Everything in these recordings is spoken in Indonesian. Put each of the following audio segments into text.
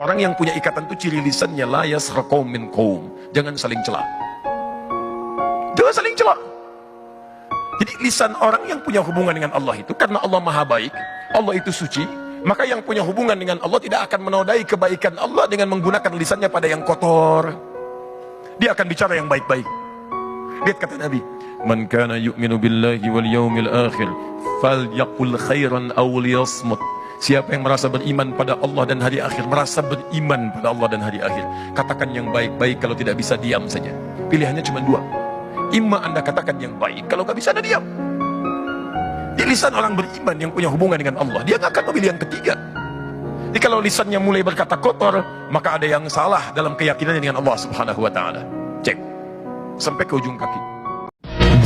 Orang yang punya ikatan itu ciri lisannya la yasraqum min qaum. Jangan saling cela. Jangan saling cela. Jadi lisan orang yang punya hubungan dengan Allah itu, karena Allah Maha Baik, Allah itu suci, maka yang punya hubungan dengan Allah tidak akan menodai kebaikan Allah dengan menggunakan lisannya pada yang kotor. Dia akan bicara yang baik-baik. Lihat kata Nabi, "Man kana yu'minu billahi wal yawmil akhir falyaqul khairan aw liyasmut." Siapa yang merasa beriman pada Allah dan hari akhir, merasa beriman pada Allah dan hari akhir, katakan yang baik-baik, kalau tidak bisa diam saja. Pilihannya cuma dua. Imma Anda katakan yang baik, kalau nggak bisa Anda diam. Di lisan orang beriman yang punya hubungan dengan Allah, dia nggak akan memilih yang ketiga. Jadi kalau lisannya mulai berkata kotor, maka ada yang salah dalam keyakinannya dengan Allah Subhanahu wa Ta'ala. Cek sampai ke ujung kaki.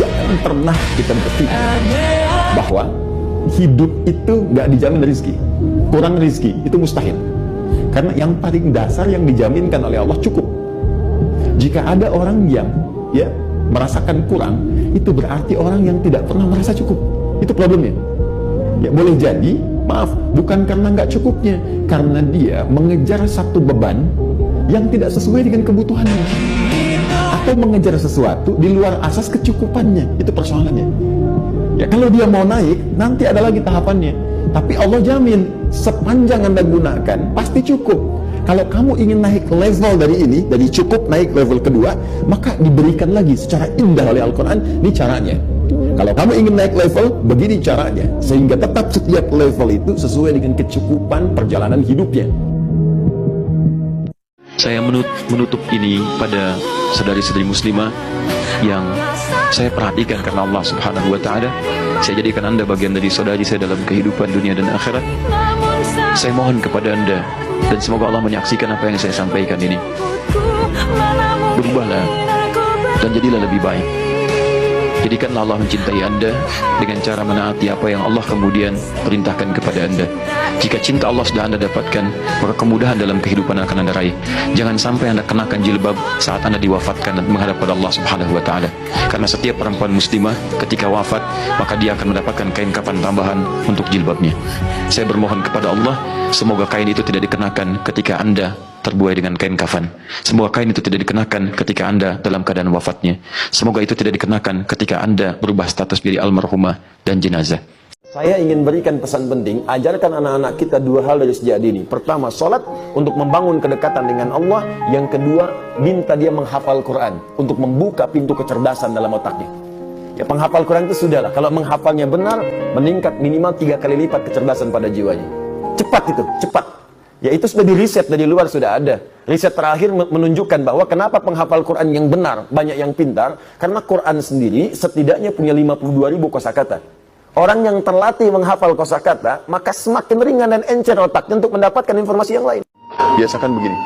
Jangan pernah kita berpikir bahwa hidup itu nggak dijamin rezeki, kurang rezeki itu mustahil. Karena yang paling dasar yang dijaminkan oleh Allah cukup. Jika ada orang yang merasakan kurang, itu berarti orang yang tidak pernah merasa cukup. Itu problemnya. Ya boleh jadi, maaf, bukan karena nggak cukupnya, karena dia mengejar satu beban yang tidak sesuai dengan kebutuhannya, atau mengejar sesuatu di luar asas kecukupannya. Itu persoalannya. Ya kalau dia mau naik, nanti ada lagi tahapannya. Tapi Allah jamin, sepanjang Anda gunakan, pasti cukup. Kalau kamu ingin naik level dari ini, dari cukup naik level kedua, maka diberikan lagi secara indah oleh Al-Quran, ini caranya. Kalau kamu ingin naik level, begini caranya. Sehingga tetap setiap level itu sesuai dengan kecukupan perjalanan hidupnya. Saya menutup ini pada saudari-saudari muslimah yang saya perhatikan karena Allah Subhanahu wa Ta'ala. Saya jadikan Anda bagian dari saudari saya dalam kehidupan dunia dan akhirat. Saya mohon kepada Anda, dan semoga Allah menyaksikan apa yang saya sampaikan ini. Berubahlah dan jadilah lebih baik. Jadikanlah Allah mencintai Anda dengan cara menaati apa yang Allah kemudian perintahkan kepada Anda. Jika cinta Allah sudah Anda dapatkan, maka kemudahan dalam kehidupan akan Anda raih. Jangan sampai Anda kenakan jilbab saat Anda diwafatkan dan menghadap pada Allah Subhanahu wa Ta'ala. Karena setiap perempuan muslimah ketika wafat, maka dia akan mendapatkan kain kafan tambahan untuk jilbabnya. Saya bermohon kepada Allah, semoga kain itu tidak dikenakan ketika Anda terbuai dengan kain kafan. Semoga kain itu tidak dikenakan ketika Anda dalam keadaan wafatnya. Semoga itu tidak dikenakan ketika Anda berubah status menjadi almarhumah dan jenazah. Saya ingin berikan pesan penting, ajarkan anak-anak kita dua hal dari sejak dini. Pertama, sholat untuk membangun kedekatan dengan Allah. Yang kedua, minta dia menghafal Quran untuk membuka pintu kecerdasan dalam otaknya. Ya, penghafal Quran itu sudahlah, kalau menghafalnya benar, meningkat minimal 3 kali lipat kecerdasan pada jiwanya. Cepat itu, cepat. Ya itu sudah di riset dari luar, sudah ada. Riset terakhir menunjukkan bahwa kenapa penghafal Quran yang benar banyak yang pintar, karena Quran sendiri setidaknya punya 52.000 kosakata. Orang yang terlatih menghafal kosakata, maka semakin ringan dan encer otaknya untuk mendapatkan informasi yang lain. Biasakan begini,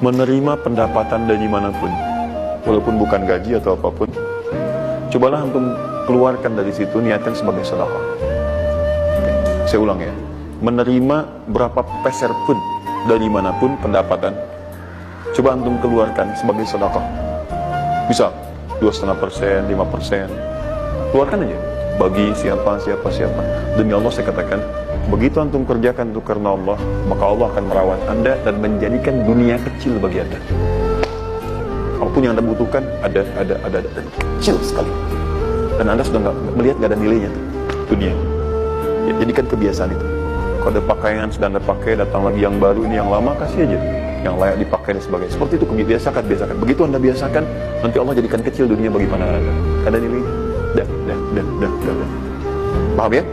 menerima pendapatan dari manapun, walaupun bukan gaji atau apapun, cobalah untuk keluarkan dari situ, niatkan sebagai sedekah. Saya ulang ya, menerima berapa peser pun dari manapun pendapatan, coba antum keluarkan sebagai sedekah. Bisa 2,5%, 5%, keluarkan aja. Bagi siapa. Demi Allah saya katakan, begitu antum kerjakan itu karena Allah, maka Allah akan merawat Anda dan menjadikan dunia kecil bagi Anda. Apapun yang Anda butuhkan, ada kecil sekali. Dan Anda sudah melihat nggak ada nilainya tuh, dunia. Ya, jadikan kebiasaan itu. Kalau ada pakaian sudah Anda pakai, datang lagi yang baru, ini yang lama kasih aja, yang layak dipakai dan sebagainya. Seperti itu, biasakan. Begitu Anda biasakan, nanti Allah jadikan kecil dunia bagi pandangan Anda. Ada nilainya. Dah. Paham ya?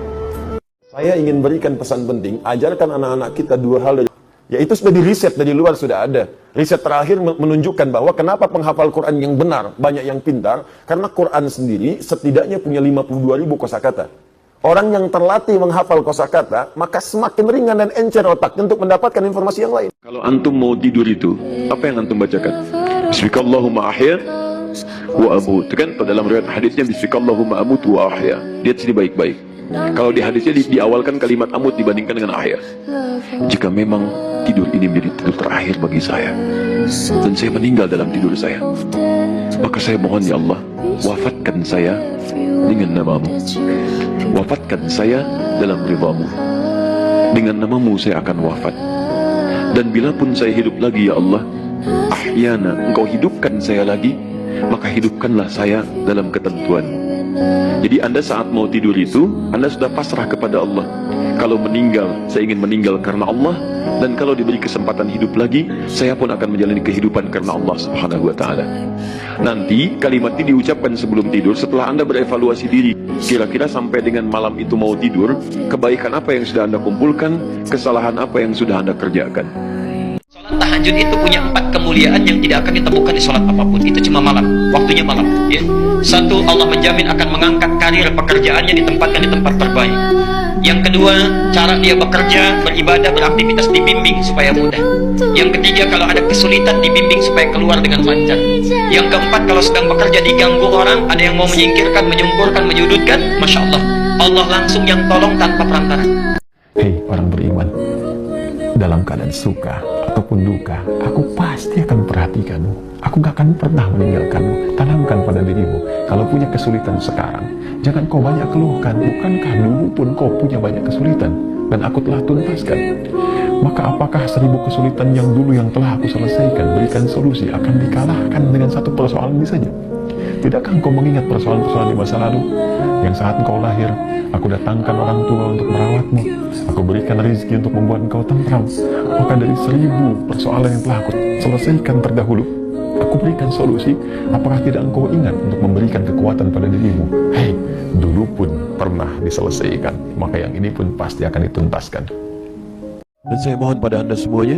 Saya ingin berikan pesan penting, ajarkan anak-anak kita dua hal dari, ya itu sudah di riset dari luar, sudah ada. Riset terakhir menunjukkan bahwa kenapa penghafal Quran yang benar banyak yang pintar, karena Quran sendiri setidaknya punya 52.000 kosakata. Orang yang terlatih menghafal kosakata, maka semakin ringan dan encer otaknya untuk mendapatkan informasi yang lain. Kalau antum mau tidur itu, apa yang antum bacakan? Bismillahirrahmanirrahim ahya wa amut. Itu kan dalam riwayat hadisnya bismillahirrahmanirrahim amut wa ahya. Lihat sini baik-baik. Kalau di hadisnya diawalkan kalimat amut dibandingkan dengan ahya. Jika memang tidur ini menjadi tidur terakhir bagi saya dan saya meninggal dalam tidur saya, maka saya mohon ya Allah, wafatkan saya dengan namamu. Wafatkan saya dalam ridhamu. Dengan namamu saya akan wafat. Dan bila pun saya hidup lagi ya Allah, ahyana, engkau hidupkan saya lagi, maka hidupkanlah saya dalam ketentuan. Jadi Anda saat mau tidur itu, Anda sudah pasrah kepada Allah. Kalau meninggal, saya ingin meninggal karena Allah. Dan kalau diberi kesempatan hidup lagi, saya pun akan menjalani kehidupan karena Allah Subhanahu wa Ta'ala. Nanti kalimat ini diucapkan sebelum tidur, setelah Anda berevaluasi diri, kira-kira sampai dengan malam itu mau tidur, kebaikan apa yang sudah Anda kumpulkan, kesalahan apa yang sudah Anda kerjakan. Salat tahajud itu punya 4 kemuliaan yang tidak akan ditemukan di salat apapun. Itu cuma malam, waktunya malam, ya. Satu, Allah menjamin akan mengangkat karir pekerjaannya, ditempatkan di tempat terbaik. Yang kedua, cara dia bekerja, beribadah, beraktivitas dibimbing supaya mudah. Yang ketiga, kalau ada kesulitan dibimbing supaya keluar dengan lancar. Yang keempat, kalau sedang bekerja diganggu orang, ada yang mau menyingkirkan, menyungkurkan, menyudutkan, Masya Allah, Allah langsung yang tolong tanpa perantara. Hei orang beriman, dalam keadaan suka ataupun duka, aku pasti akan memperhatikanmu. Aku gak akan pernah meninggalkanmu. Tanamkan pada dirimu, kalau punya kesulitan sekarang, jangan kau banyak keluhkan. Bukankah dulu pun kau punya banyak kesulitan dan aku telah tuntaskan? Maka apakah 1000 kesulitan yang dulu yang telah aku selesaikan, berikan solusi, akan dikalahkan dengan satu persoalan ini saja? Tidakkah engkau mengingat persoalan-persoalan di masa lalu? Yang saat engkau lahir, aku datangkan orang tua untuk merawatmu, aku berikan rezeki untuk membuat engkau tentram. Maka dari 1000 persoalan yang telah aku selesaikan terdahulu, aku berikan solusi. Apakah tidak engkau ingat untuk memberikan kekuatan pada dirimu? Hei, dulu pun pernah diselesaikan, maka yang ini pun pasti akan dituntaskan. Dan saya mohon pada Anda semuanya,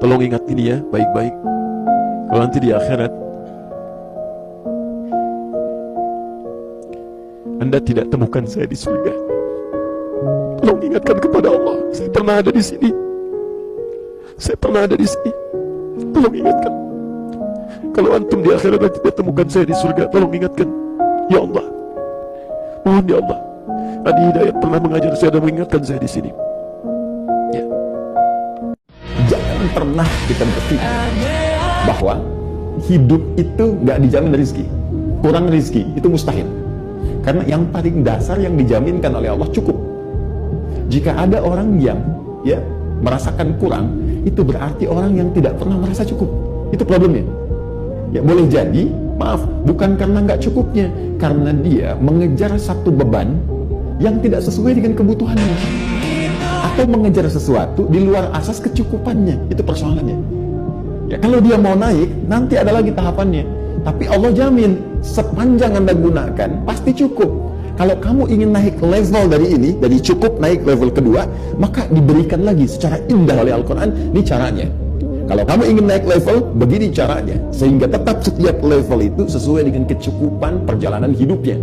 tolong ingat ini ya, baik-baik. Kalau nanti di akhirat Anda tidak temukan saya di surga, tolong ingatkan kepada Allah, saya pernah ada di sini. Saya pernah ada di sini. Tolong ingatkan. Kalau antum di akhirat nanti tidak temukan saya di surga, tolong ingatkan. Ya Allah, mohon ya Allah, Adi Hidayat pernah mengajar saya dan mengingatkan saya di sini. Ya. Jangan pernah kita berpikir bahwa hidup itu gak dijamin rezeki. Kurang rezeki itu mustahil. Karena yang paling dasar yang dijaminkan oleh Allah cukup. Jika ada orang yang merasakan kurang, itu berarti orang yang tidak pernah merasa cukup. Itu problemnya. Ya boleh jadi, maaf, bukan karena nggak cukupnya, karena dia mengejar satu beban yang tidak sesuai dengan kebutuhannya, atau mengejar sesuatu di luar asas kecukupannya. Itu persoalannya. Ya kalau dia mau naik, nanti ada lagi tahapannya. Tapi Allah jamin, sepanjang Anda gunakan, pasti cukup. Kalau kamu ingin naik level dari ini, dari cukup naik level kedua, maka diberikan lagi secara indah oleh Al-Quran, ini caranya. Kalau kamu ingin naik level, begini caranya. Sehingga tetap setiap level itu sesuai dengan kecukupan perjalanan hidupnya.